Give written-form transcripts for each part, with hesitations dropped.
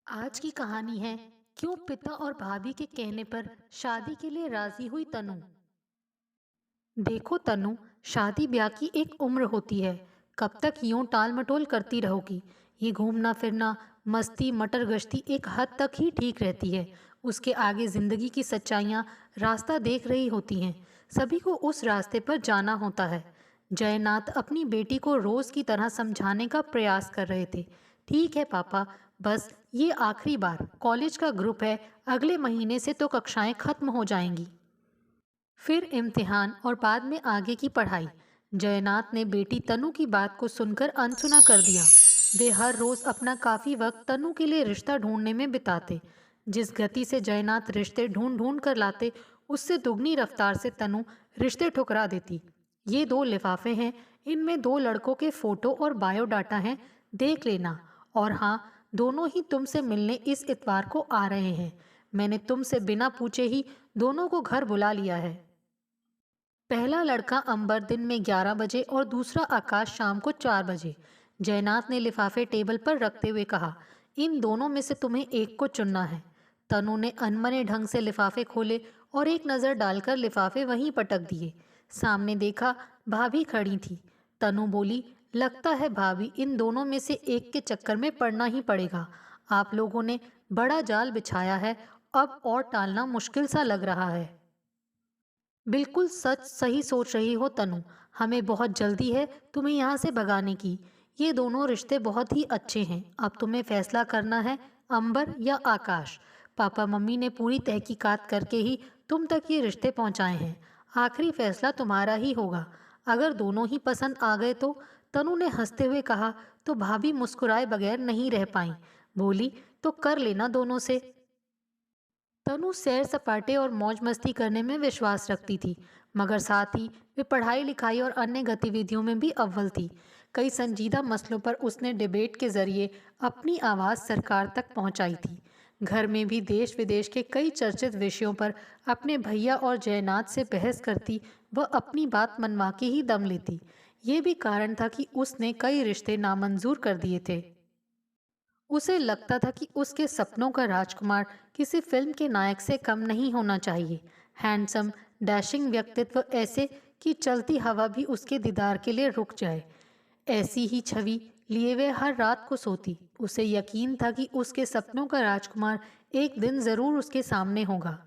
आज की कहानी है क्यों पिता और भाभी के कहने पर शादी के लिए राजी हुई तनु। देखो तनु, शादी ब्याह की एक उम्र होती है। कब तक यूं टाल मटोल करती रहोगी? ये घूमना फिरना, मस्ती मटर गश्ती एक हद तक ही ठीक रहती है। उसके आगे जिंदगी की सच्चाइयां रास्ता देख रही होती हैं। सभी को उस रास्ते पर जाना होता है। जयनाथ अपनी बेटी को रोज की तरह समझाने का प्रयास कर रहे थे। ठीक है पापा, बस ये आखिरी बार। कॉलेज का ग्रुप है, अगले महीने से तो कक्षाएं खत्म हो जाएंगी। फिर इम्तिहान और बाद में आगे की पढ़ाई। जयनाथ ने बेटी तनु की बात को सुनकर अनसुना कर दिया। वे हर रोज अपना काफी वक्त तनु के लिए रिश्ता ढूंढने में बिताते। जिस गति से जयनाथ रिश्ते ढूंढ ढूंढ कर लाते, उससे दुगनी रफ्तार से तनु रिश्ते ठुकरा देती। ये दो लिफाफे हैं, इनमें दो लड़कों के फोटो और बायोडाटा हैं, देख लेना। और हाँ, दोनों ही तुमसे मिलने इस इतवार को आ रहे हैं। मैंने तुमसे बिना पूछे ही दोनों को घर बुला लिया है। पहला लड़का अंबर दिन में 11 बजे और दूसरा आकाश शाम को 4 बजे। जयनाथ ने लिफाफे टेबल पर रखते हुए कहा, इन दोनों में से तुम्हें एक को चुनना है। तनु ने अनमने ढंग से लिफाफे खोले और एक नज़र डालकर लिफाफे वहीं पटक दिए। सामने देखा, भाभी खड़ी थी। तनु बोली, लगता है भाभी इन दोनों में से एक के चक्कर में पड़ना ही पड़ेगा। आप लोगों ने बड़ा जाल बिछाया है, अब और टालना मुश्किल सा लग रहा है। बिल्कुल सच सही सोच रही हो तनु। हमें बहुत जल्दी है तुम्हें यहाँ से भगाने की। ये दोनों रिश्ते बहुत ही अच्छे हैं। अब तुम्हें फैसला करना है, अंबर या आकाश। पापा मम्मी ने पूरी तहकीकात करके ही तुम तक ये रिश्ते पहुँचाए हैं। आखिरी फैसला तुम्हारा ही होगा। अगर दोनों ही पसंद आ गए तो, तनु ने हंसते हुए कहा। तो भाभी मुस्कुराए बगैर नहीं रह पाई। बोली, तो कर लेना दोनों से। तनु सैर सपाटे और मौज मस्ती करने में विश्वास रखती थी, मगर साथ ही वे पढ़ाई लिखाई और अन्य गतिविधियों में भी अव्वल थी। कई संजीदा मसलों पर उसने डिबेट के जरिए अपनी आवाज़ सरकार तक पहुंचाई थी। घर में भी देश विदेश के कई चर्चित विषयों पर अपने भैया और जयनाथ से बहस करती व अपनी बात मनवा के ही दम लेती। ये भी कारण था कि उसने कई रिश्ते नामंजूर कर दिए थे। उसे लगता था कि उसके सपनों का राजकुमार किसी फिल्म के नायक से कम नहीं होना चाहिए। हैंडसम, डैशिंग व्यक्तित्व, ऐसे कि चलती हवा भी उसके दीदार के लिए रुक जाए। ऐसी ही छवि लिए वे हर रात को सोती। उसे यकीन था कि उसके सपनों का राजकुमार एक दिन जरूर उसके सामने होगा।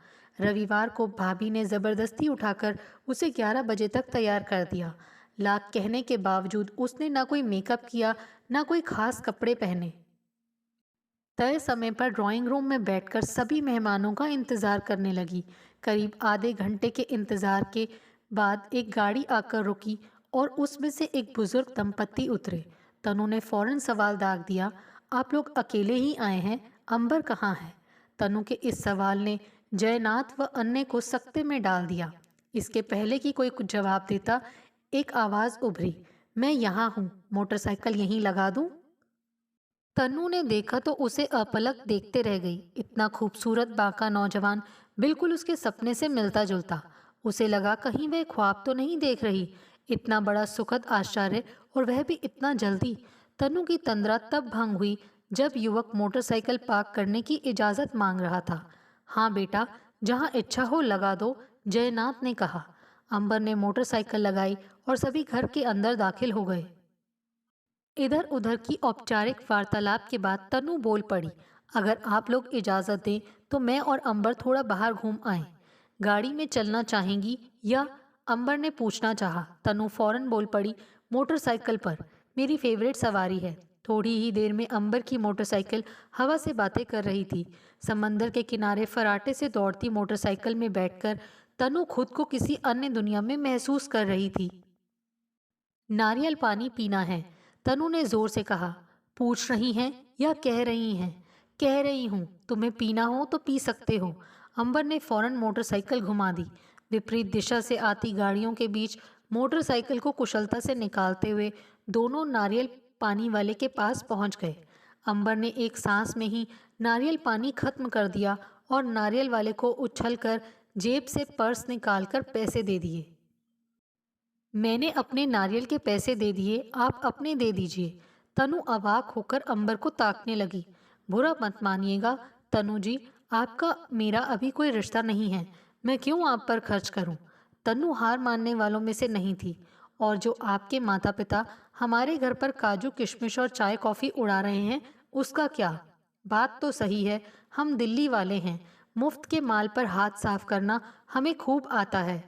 रविवार को भाभी ने जबरदस्ती उठाकर उसे 11 बजे तक तैयार कर दिया। लाख कहने के बावजूद उसने ना कोई मेकअप किया, ना कोई खास कपड़े पहने। तय समय पर ड्राइंग रूम में बैठकर सभी मेहमानों का इंतजार करने लगी। करीब आधे घंटे के इंतजार के बाद एक गाड़ी आकर रुकी और उसमें से एक बुजुर्ग दंपत्ति उतरे। तनु ने फौरन सवाल दाग दिया, आप लोग अकेले ही आए हैं? अंबर कहाँ है? तनु के इस सवाल ने जयनाथ व अन्य को सकते में डाल दिया। इसके पहले कि कोई कुछ जवाब देता, एक आवाज उभरी, मैं यहाँ हूँ, मोटरसाइकिल यहीं लगा दूँ? तन्नू ने देखा तो उसे अपलक देखते रह गई। इतना खूबसूरत बांका नौजवान, बिल्कुल उसके सपने से मिलता जुलता। उसे लगा कहीं वह ख्वाब तो नहीं देख रही। इतना बड़ा सुखद आश्चर्य, और वह भी इतना जल्दी। तन्नू की तंद्रा तब भंग हुई जब युवक मोटरसाइकिल पार्क करने की इजाज़त मांग रहा था। हाँ बेटा, जहाँ इच्छा हो लगा दो, जयनाथ ने कहा। अंबर ने मोटरसाइकिल लगाई और सभी घर के अंदर दाखिल हो गए। इधर उधर की औपचारिक वार्तालाप के बाद तनु बोल पड़ी, अगर आप लोग इजाज़त दें तो मैं और अंबर थोड़ा बाहर घूम आए। गाड़ी में चलना चाहेंगी या? अंबर ने पूछना चाहा। तनु फौरन बोल पड़ी, मोटरसाइकिल पर, मेरी फेवरेट सवारी है। थोड़ी ही देर में अंबर की मोटरसाइकिल हवा से बातें कर रही थी। समंदर के किनारे फराटे से दौड़ती मोटरसाइकिल में बैठकर तनु खुद को किसी अन्य दुनिया में महसूस कर रही थी। नारियल पानी पीना है, तनु ने जोर से कहा। पूछ रही हैं या कह रही हैं? कह रही हूँ, तुम्हें पीना हो तो पी सकते हो। अंबर ने फौरन मोटरसाइकिल घुमा दी। विपरीत दिशा से आती गाड़ियों के बीच मोटरसाइकिल को कुशलता से निकालते हुए दोनों नारियल पानी वाले के पास पहुंच गए। अंबर ने एक सांस में ही नारियल पानी खत्म कर दिया और नारियल वाले को उछलकर जेब से पर्स निकालकर पैसे दे दिए। मैंने अपने नारियल के पैसे दे दिए, आप अपने दे दीजिए। तनु अवाक होकर अंबर को ताकने लगी। बुरा मत मानिएगा तनु जी, आपका मेरा अभी कोई रिश्ता नहीं है, मैं क्यों आप पर खर्च करूं? तनु हार मानने वालों में से नहीं थी। और जो आपके माता पिता हमारे घर पर काजू किशमिश और चाय कॉफी उड़ा रहे हैं, उसका क्या? बात तो सही है, हम दिल्ली वाले हैं, मुफ्त के माल पर हाथ साफ करना हमें खूब आता है।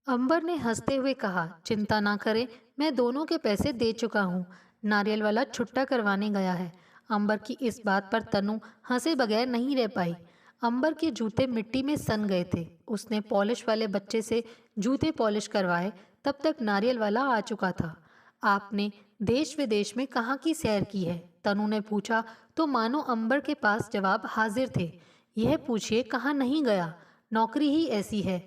अंबर ने हंसते हुए कहा, चिंता ना करें, मैं दोनों के पैसे दे चुका हूँ। नारियल वाला छुट्टा करवाने गया है। अंबर की इस बात पर तनु हंसे बगैर नहीं रह पाई। अंबर के जूते मिट्टी में सन गए थे। उसने पॉलिश वाले बच्चे से जूते पॉलिश करवाए, तब तक नारियल वाला आ चुका था। आपने देश विदेश में कहाँ की सैर की है? तनु ने पूछा तो मानो अंबर के पास जवाब हाजिर थे। यह पूछिए कहाँ नहीं गया, नौकरी ही ऐसी है।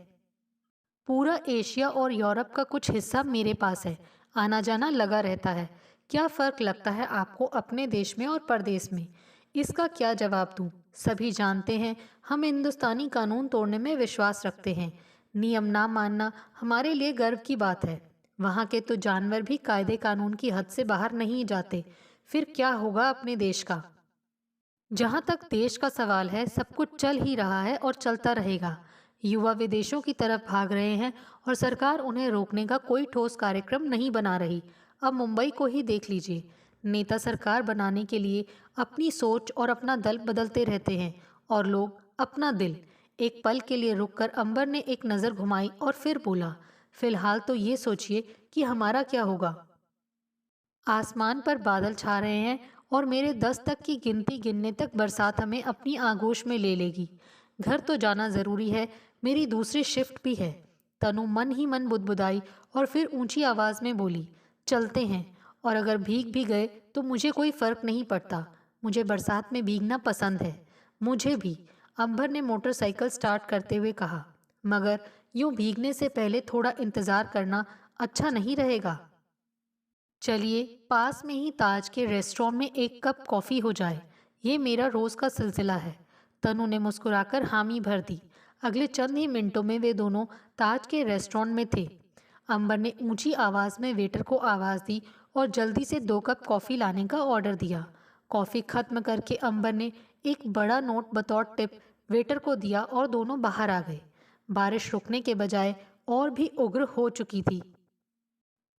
पूरा एशिया और यूरोप का कुछ हिस्सा मेरे पास है, आना जाना लगा रहता है। क्या फ़र्क लगता है आपको अपने देश में और परदेश में? इसका क्या जवाब दूं? सभी जानते हैं हम हिंदुस्तानी कानून तोड़ने में विश्वास रखते हैं। नियम ना मानना हमारे लिए गर्व की बात है। वहाँ के तो जानवर भी कायदे कानून की हद से बाहर नहीं जाते। फिर क्या होगा अपने देश का? जहाँ तक देश का सवाल है, सब कुछ चल ही रहा है और चलता रहेगा। युवा विदेशों की तरफ भाग रहे हैं और सरकार उन्हें रोकने का कोई ठोस कार्यक्रम नहीं बना रही। अब मुंबई को ही देख लीजिए। नेता सरकार बनाने के लिए अपनी सोच और अपना दल बदलते रहते हैं और लोग अपना दिल। एक पल के लिए रुककर अंबर ने एक नज़र घुमाई और फिर बोला, फिलहाल तो ये सोचिए कि हमारा क्या होगा। आसमान पर बादल छा रहे हैं और मेरे 10 तक की गिनती गिनने तक बरसात हमें अपनी आगोश में ले लेगी। घर तो जाना ज़रूरी है, मेरी दूसरी शिफ्ट भी है। तनु मन ही मन बुदबुदाई और फिर ऊंची आवाज़ में बोली, चलते हैं, और अगर भीग भी गए तो मुझे कोई फ़र्क नहीं पड़ता। मुझे बरसात में भीगना पसंद है। मुझे भी, अंबर ने मोटरसाइकिल स्टार्ट करते हुए कहा, मगर यूं भीगने से पहले थोड़ा इंतज़ार करना अच्छा नहीं रहेगा। चलिए पास में ही ताज के रेस्टोरेंट में एक कप कॉफ़ी हो जाए, ये मेरा रोज़ का सिलसिला है। तनु ने मुस्कुराकर हामी भर दी। अगले चंद ही मिनटों में वे दोनों ताज के रेस्टोरेंट में थे। अंबर ने ऊंची आवाज़ में वेटर को आवाज़ दी और जल्दी से 2 कप कॉफ़ी लाने का ऑर्डर दिया। कॉफ़ी खत्म करके अंबर ने एक बड़ा नोट बतौर टिप वेटर को दिया और दोनों बाहर आ गए। बारिश रुकने के बजाय और भी उग्र हो चुकी थी।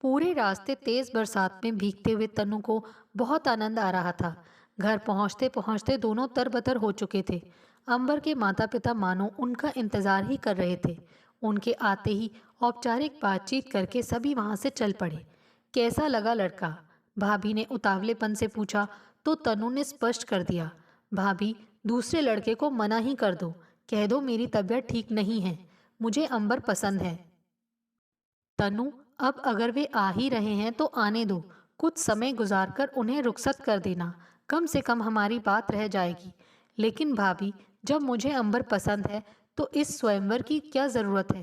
पूरे रास्ते तेज बरसात में भीगते हुए तनु को बहुत आनंद आ रहा था। घर पहुंचते पहुंचते दोनों तरबतर हो चुके थे। अंबर के माता पिता मानो उनका इंतजार ही कर रहे थे। उनके आते ही औपचारिक बातचीत करके सभी वहां से चल पड़े। कैसा लगा लड़का? भाभी ने उतावलेपन से पूछा तो तनु ने स्पष्ट कर दिया, भाभी दूसरे लड़के को मना ही कर दो, कह दो मेरी तबीयत ठीक नहीं है, मुझे अंबर पसंद है। तनु, अब अगर वे आ ही रहे हैं तो आने दो, कुछ समय गुजारकर उन्हें रुखसत कर देना, कम से कम हमारी बात रह जाएगी। लेकिन भाभी, जब मुझे अंबर पसंद है तो इस स्वयंवर की क्या ज़रूरत है?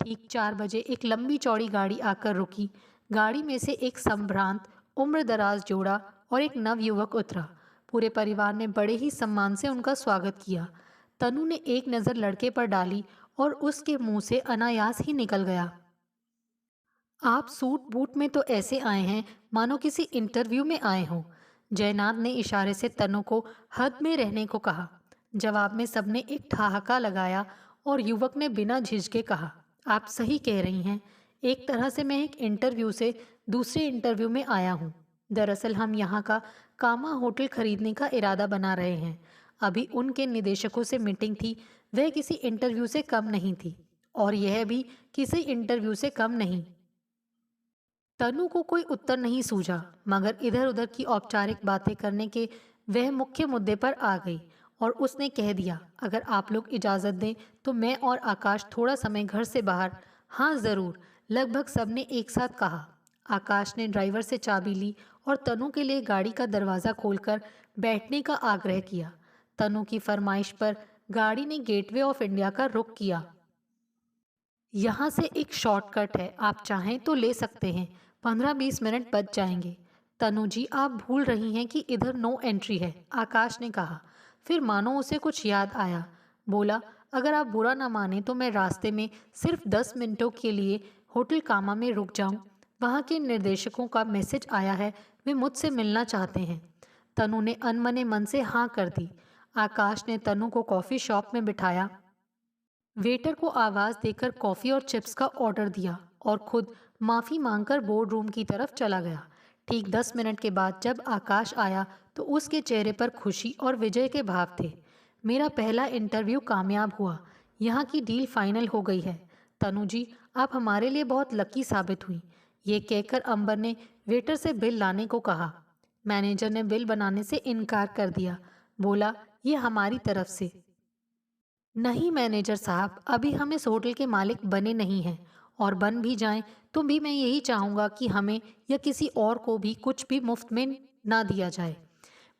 ठीक 4 बजे एक लंबी चौड़ी गाड़ी आकर रुकी। गाड़ी में से एक संभ्रांत उम्रदराज जोड़ा और एक नवयुवक उतरा। पूरे परिवार ने बड़े ही सम्मान से उनका स्वागत किया। तनु ने एक नज़र लड़के पर डाली और उसके मुंह से अनायास ही निकल गया, आप सूट बूट में तो ऐसे आए हैं मानो किसी इंटरव्यू में आए हों। जयनाथ ने इशारे से तनु को हद में रहने को कहा। जवाब में सबने एक ठहाका लगाया और युवक ने बिना झिझके कहा, आप सही कह रही हैं, एक तरह से मैं एक इंटरव्यू से दूसरे इंटरव्यू में आया हूँ। दरअसल हम यहाँ का कामा होटल खरीदने का इरादा बना रहे हैं। अभी उनके निदेशकों से मीटिंग थी, वह किसी इंटरव्यू से कम नहीं थी और यह भी किसी इंटरव्यू से कम नहीं। तनु को कोई उत्तर नहीं सूझा, मगर इधर उधर की औपचारिक बातें करने के वह मुख्य मुद्दे पर आ गई और उसने कह दिया, अगर आप लोग इजाज़त दें तो मैं और आकाश थोड़ा समय घर से बाहर। हाँ ज़रूर, लगभग सबने एक साथ कहा। आकाश ने ड्राइवर से चाबी ली और तनु के लिए गाड़ी का दरवाज़ा खोलकर बैठने का आग्रह किया। तनु की फरमाइश पर गाड़ी ने गेटवे ऑफ इंडिया का रुख किया। यहाँ से एक शॉर्टकट है, आप चाहें तो ले सकते हैं, 15-20 मिनट बच जाएंगे। तनु जी, आप भूल रही हैं कि इधर नो एंट्री है, आकाश ने कहा। फिर मानो उसे कुछ याद आया, बोला, अगर आप बुरा ना माने तो मैं रास्ते में सिर्फ 10 मिनटों के लिए होटल कामा में रुक जाऊं। वहाँ के निर्देशकों का मैसेज आया है, वे मुझसे मिलना चाहते हैं। तनु ने अनमने मन से हाँ कर दी। आकाश ने तनु को कॉफी शॉप में बिठाया, वेटर को आवाज देकर कॉफी और चिप्स का ऑर्डर दिया और खुद माफी मांगकर बोर्ड रूम की तरफ चला गया। ठीक 10 मिनट के बाद जब आकाश आया तो उसके चेहरे पर खुशी और विजय के भाव थे। मेरा पहला इंटरव्यू कामयाब हुआ, यहाँ की डील फाइनल हो गई है। तनु जी, आप हमारे लिए बहुत लकी साबित हुई। ये कहकर अंबर ने वेटर से बिल लाने को कहा। मैनेजर ने बिल बनाने से इनकार कर दिया, बोला, ये हमारी तरफ से। नहीं मैनेजर साहब, अभी हम इस होटल के मालिक बने नहीं हैं, और बन भी जाएं तो भी मैं यही चाहूँगा कि हमें या किसी और को भी कुछ भी मुफ्त में ना दिया जाए।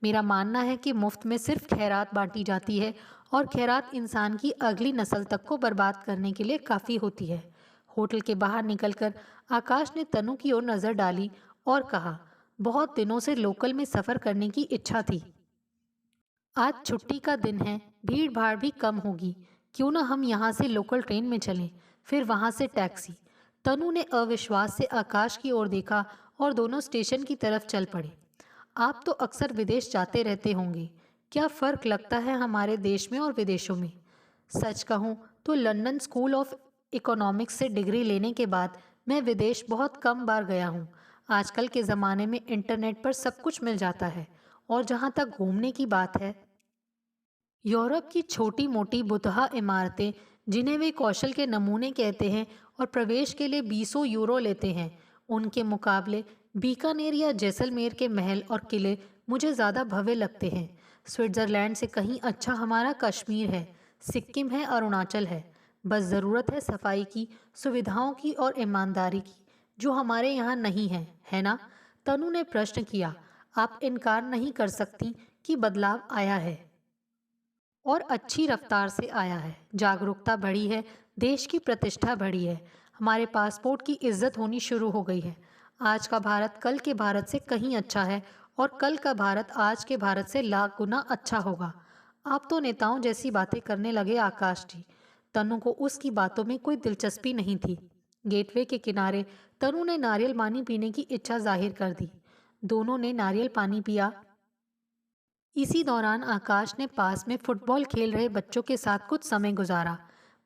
मेरा मानना है कि मुफ्त में सिर्फ खैरात बांटी जाती है, और खैरात इंसान की अगली नस्ल तक को बर्बाद करने के लिए काफ़ी होती है। होटल के बाहर निकलकर आकाश ने तनु की ओर नज़र डाली और कहा, बहुत दिनों से लोकल में सफ़र करने की इच्छा थी। आज छुट्टी का दिन है, भीड़ भाड़ भी कम होगी। क्यों ना हम यहाँ से लोकल ट्रेन में चलें, फिर वहाँ से टैक्सी। तनु ने अविश्वास से आकाश की ओर देखा और दोनों स्टेशन की तरफ चल पड़े। आप तो अक्सर विदेश जाते रहते होंगे, क्या फ़र्क लगता है हमारे देश में और विदेशों में? सच कहूँ तो लंदन स्कूल ऑफ इकोनॉमिक्स से डिग्री लेने के बाद मैं विदेश बहुत कम बार गया हूँ। आजकल के ज़माने में इंटरनेट पर सब कुछ मिल जाता है, और जहाँ तक घूमने की बात है, यूरोप की छोटी मोटी बुतहा इमारतें, जिन्हें वे कौशल के नमूने कहते हैं और प्रवेश के लिए 20 यूरो लेते हैं, उनके मुकाबले बीकानेर या जैसलमेर के महल और किले मुझे ज़्यादा भव्य लगते हैं। स्विट्ज़रलैंड से कहीं अच्छा हमारा कश्मीर है, सिक्किम है, अरुणाचल है। बस ज़रूरत है सफाई की, सुविधाओं की और ईमानदारी की, जो हमारे यहाँ नहीं है ना? तनु ने प्रश्न किया। आप इनकार नहीं कर सकती कि बदलाव आया है, और अच्छी रफ्तार से आया है। जागरूकता बढ़ी है, देश की प्रतिष्ठा बढ़ी है, हमारे पासपोर्ट की इज्जत होनी शुरू हो गई है। आज का भारत कल के भारत से कहीं अच्छा है, और कल का भारत आज के भारत से लाख गुना अच्छा होगा। आप तो नेताओं जैसी बातें करने लगे आकाश जी। तनु को उसकी बातों में कोई दिलचस्पी नहीं थी। गेटवे के किनारे तनु ने नारियल पानी पीने की इच्छा जाहिर कर दी। दोनों ने नारियल पानी पिया। इसी दौरान आकाश ने पास में फुटबॉल खेल रहे बच्चों के साथ कुछ समय गुजारा।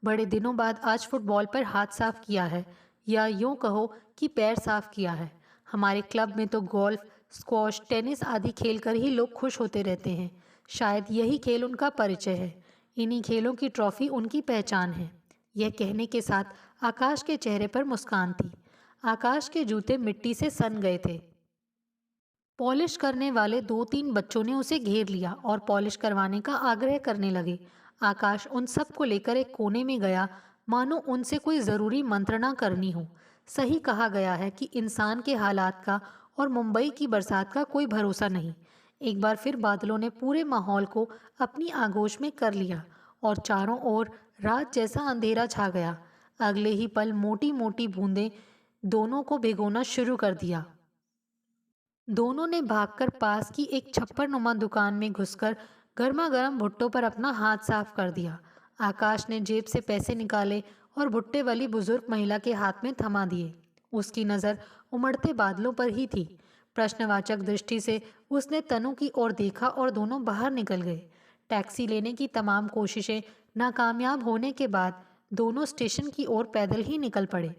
बड़े दिनों बाद आज फुटबॉल पर हाथ साफ किया है, या यूं कहो कि पैर साफ किया है। हमारे क्लब में तो गोल्फ, स्क्वॉश, टेनिस आदि खेलकर ही लोग खुश होते रहते हैं। शायद यही खेल उनका परिचय है, इन्हीं खेलों की ट्रॉफी उनकी पहचान है। यह कहने के साथ आकाश के चेहरे पर मुस्कान थी। आकाश के जूते मिट्टी से सन गए थे। पॉलिश करने वाले 2-3 बच्चों ने उसे घेर लिया और पॉलिश करवाने का आग्रह करने लगे। आकाश उन सब को लेकर एक कोने में गया, मानो उनसे कोई ज़रूरी मंत्रणा करनी हो। सही कहा गया है कि इंसान के हालात का और मुंबई की बरसात का कोई भरोसा नहीं। एक बार फिर बादलों ने पूरे माहौल को अपनी आगोश में कर लिया, और चारों ओर रात जैसा अंधेरा छा गया। अगले ही पल मोटी मोटी बूंदें दोनों को भिगोना शुरू कर दिया। दोनों ने भागकर पास की एक छप्पर नुमा दुकान में घुसकर गर्मा गर्म भुट्टो पर अपना हाथ साफ कर दिया। आकाश ने जेब से पैसे निकाले और भुट्टे वाली बुजुर्ग महिला के हाथ में थमा दिए। उसकी नज़र उमड़ते बादलों पर ही थी। प्रश्नवाचक दृष्टि से उसने तनु की ओर देखा और दोनों बाहर निकल गए। टैक्सी लेने की तमाम कोशिशें नाकामयाब होने के बाद दोनों स्टेशन की ओर पैदल ही निकल पड़े।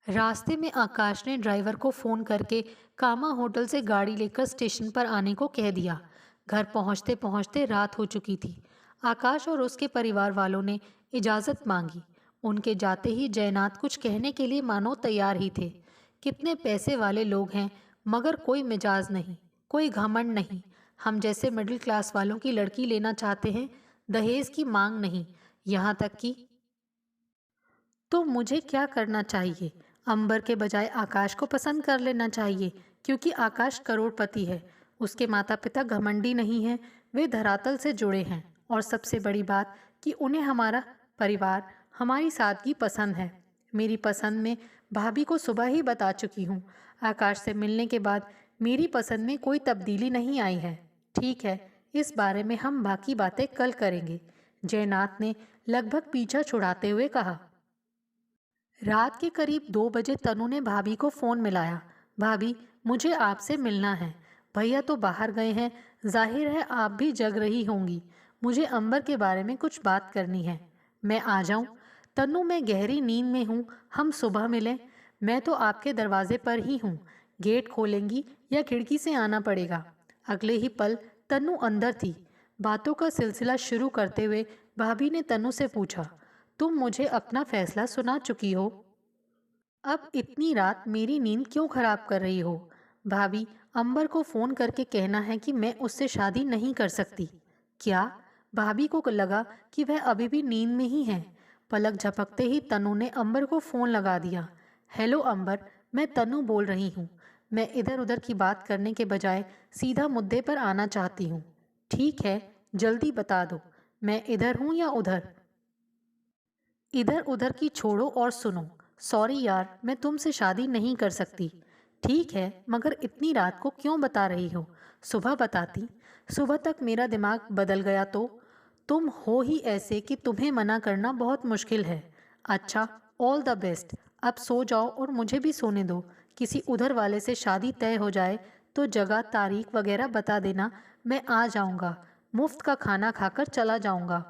रास्ते में आकाश ने ड्राइवर को फ़ोन करके कामा होटल से गाड़ी लेकर स्टेशन पर आने को कह दिया। घर पहुंचते पहुंचते रात हो चुकी थी। आकाश और उसके परिवार वालों ने इजाज़त मांगी। उनके जाते ही जयनाथ कुछ कहने के लिए मानो तैयार ही थे। कितने पैसे वाले लोग हैं, मगर कोई मिजाज नहीं, कोई घमंड नहीं। हम जैसे मिडिल क्लास वालों की लड़की लेना चाहते हैं, दहेज की मांग नहीं। यहाँ तक कि तो मुझे क्या करना चाहिए? अंबर के बजाय आकाश को पसंद कर लेना चाहिए, क्योंकि आकाश करोड़पति है। उसके माता पिता घमंडी नहीं हैं, वे धरातल से जुड़े हैं, और सबसे बड़ी बात कि उन्हें हमारा परिवार, हमारी सादगी पसंद है। मेरी पसंद में भाभी को सुबह ही बता चुकी हूँ। आकाश से मिलने के बाद मेरी पसंद में कोई तब्दीली नहीं आई है। ठीक है, इस बारे में हम बाकी बातें कल करेंगे, जयनाथ ने लगभग पीछा छुड़ाते हुए कहा। रात के करीब 2 बजे तनु ने भाभी को फ़ोन मिलाया। भाभी, मुझे आपसे मिलना है। भैया तो बाहर गए हैं, जाहिर है आप भी जग रही होंगी। मुझे अंबर के बारे में कुछ बात करनी है। मैं आ जाऊं? तन्नू, मैं गहरी नींद में हूँ, हम सुबह मिलें। मैं तो आपके दरवाजे पर ही हूँ। गेट खोलेंगी या खिड़की से आना पड़ेगा? अगले ही पल तन्नू अंदर थी। बातों का सिलसिला शुरू करते हुए भाभी ने तन्नू से पूछा, तुम मुझे अपना फैसला सुना चुकी हो? अब इतनी रात मेरी नींद क्यों खराब कर रही हो? भाभी, अंबर को फोन करके कहना है कि मैं उससे शादी नहीं कर सकती। क्या? भाभी को लगा कि वह अभी भी नींद में ही है। पलक झपकते ही तनु ने अंबर को फोन लगा दिया। हेलो अंबर, मैं तनु बोल रही हूँ। मैं इधर उधर की बात करने के बजाय सीधा मुद्दे पर आना चाहती हूँ। ठीक है, जल्दी बता दो, मैं इधर हूँ या उधर? इधर उधर की छोड़ो और सुनो। सॉरी यार, मैं तुमसे शादी नहीं कर सकती। ठीक है, मगर इतनी रात को क्यों बता रही हो? सुबह बताती। सुबह तक मेरा दिमाग बदल गया तो? तुम हो ही ऐसे कि तुम्हें मना करना बहुत मुश्किल है। अच्छा, ऑल द बेस्ट। अब सो जाओ और मुझे भी सोने दो। किसी उधर वाले से शादी तय हो जाए तो जगह तारीख वगैरह बता देना, मैं आ जाऊंगा। मुफ्त का खाना खाकर चला जाऊंगा।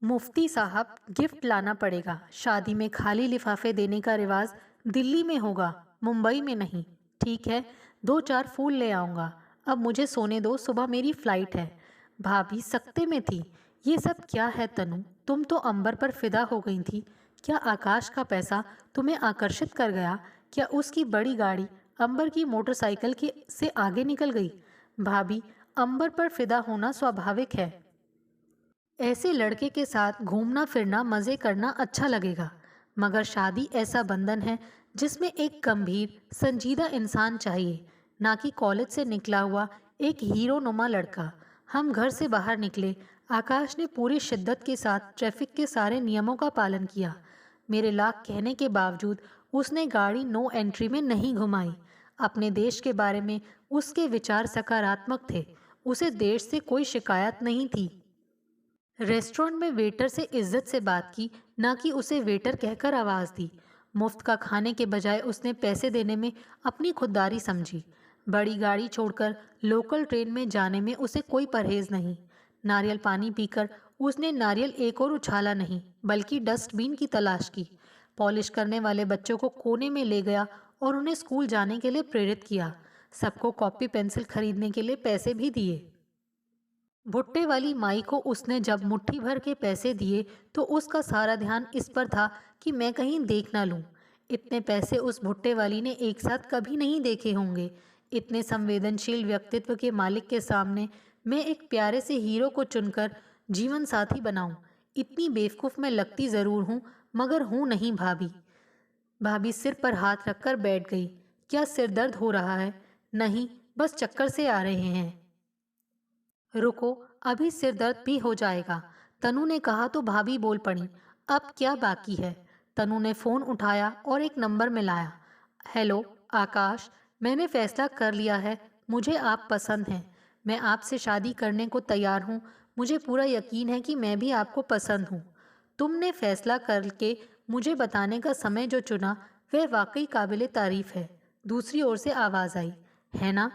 मुफ्ती साहब, गिफ्ट लाना पड़ेगा। शादी में खाली लिफाफे देने का रिवाज दिल्ली में होगा, मुंबई में नहीं। ठीक है, दो चार फूल ले आऊँगा। अब मुझे सोने दो, सुबह मेरी फ्लाइट है। भाभी सकते में थी। ये सब क्या है तनु? तुम तो अंबर पर फिदा हो गई थी। क्या आकाश का पैसा तुम्हें आकर्षित कर गया? क्या उसकी बड़ी गाड़ी अंबर की मोटरसाइकिल के से आगे निकल गई? भाभी, अंबर पर फिदा होना स्वाभाविक है। ऐसे लड़के के साथ घूमना फिरना मज़े करना अच्छा लगेगा, मगर शादी ऐसा बंधन है जिसमें एक गंभीर संजीदा इंसान चाहिए, ना कि कॉलेज से निकला हुआ एक हीरो नुमा लड़का। हम घर से बाहर निकले। आकाश ने पूरी शिद्दत के साथ ट्रैफिक के सारे नियमों का पालन किया। मेरे लाख कहने के बावजूद उसने गाड़ी नो एंट्री में नहीं घुमाई। अपने देश के बारे में उसके विचार सकारात्मक थे। उसे देश से कोई शिकायत नहीं थी। रेस्टोरेंट में वेटर से इज्जत से बात की, ना कि उसे वेटर कहकर आवाज़ दी। मुफ्त का खाने के बजाय उसने पैसे देने में अपनी खुददारी समझी। बड़ी गाड़ी छोड़कर लोकल ट्रेन में जाने में उसे कोई परहेज नहीं। नारियल पानी पीकर उसने नारियल एक और उछाला नहीं, बल्कि डस्टबिन की तलाश की। पॉलिश करने वाले बच्चों को कोने में ले गया और उन्हें स्कूल जाने के लिए प्रेरित किया। सबको कॉपी पेंसिल खरीदने के लिए पैसे भी दिए। भुट्टे वाली माई को उसने जब मुट्ठी भर के पैसे दिए तो उसका सारा ध्यान इस पर था कि मैं कहीं देख ना लूं। इतने पैसे उस भुट्टे वाली ने एक साथ कभी नहीं देखे होंगे। इतने संवेदनशील व्यक्तित्व के मालिक के सामने मैं एक प्यारे से हीरो को चुनकर जीवन साथी बनाऊं। इतनी बेवकूफ़ मैं लगती ज़रूर हूँ, मगर हूँ नहीं भाभी। भाभी सिर पर हाथ रखकर बैठ गई। क्या सिर दर्द हो रहा है? नहीं, बस चक्कर से आ रहे हैं। रुको, अभी सिर दर्द भी हो जाएगा। तनु ने कहा तो भाभी बोल पड़ी, अब क्या बाकी है? तनु ने फ़ोन उठाया और एक नंबर मिलाया। हेलो आकाश, मैंने फैसला कर लिया है। मुझे आप पसंद हैं। मैं आपसे शादी करने को तैयार हूँ। मुझे पूरा यकीन है कि मैं भी आपको पसंद हूँ। तुमने फैसला करके मुझे बताने का समय जो चुना, वह वाकई काबिले तारीफ है। दूसरी ओर से आवाज़ आई, है ना?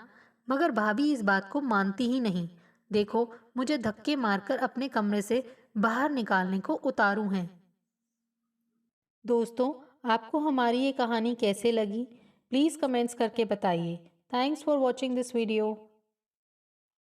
मगर भाभी इस बात को मानती ही नहीं। देखो, मुझे धक्के मारकर अपने कमरे से बाहर निकालने को उतारू हैं। दोस्तों, आपको हमारी ये कहानी कैसे लगी? प्लीज़ कमेंट्स करके बताइए। Thanks for watching this video.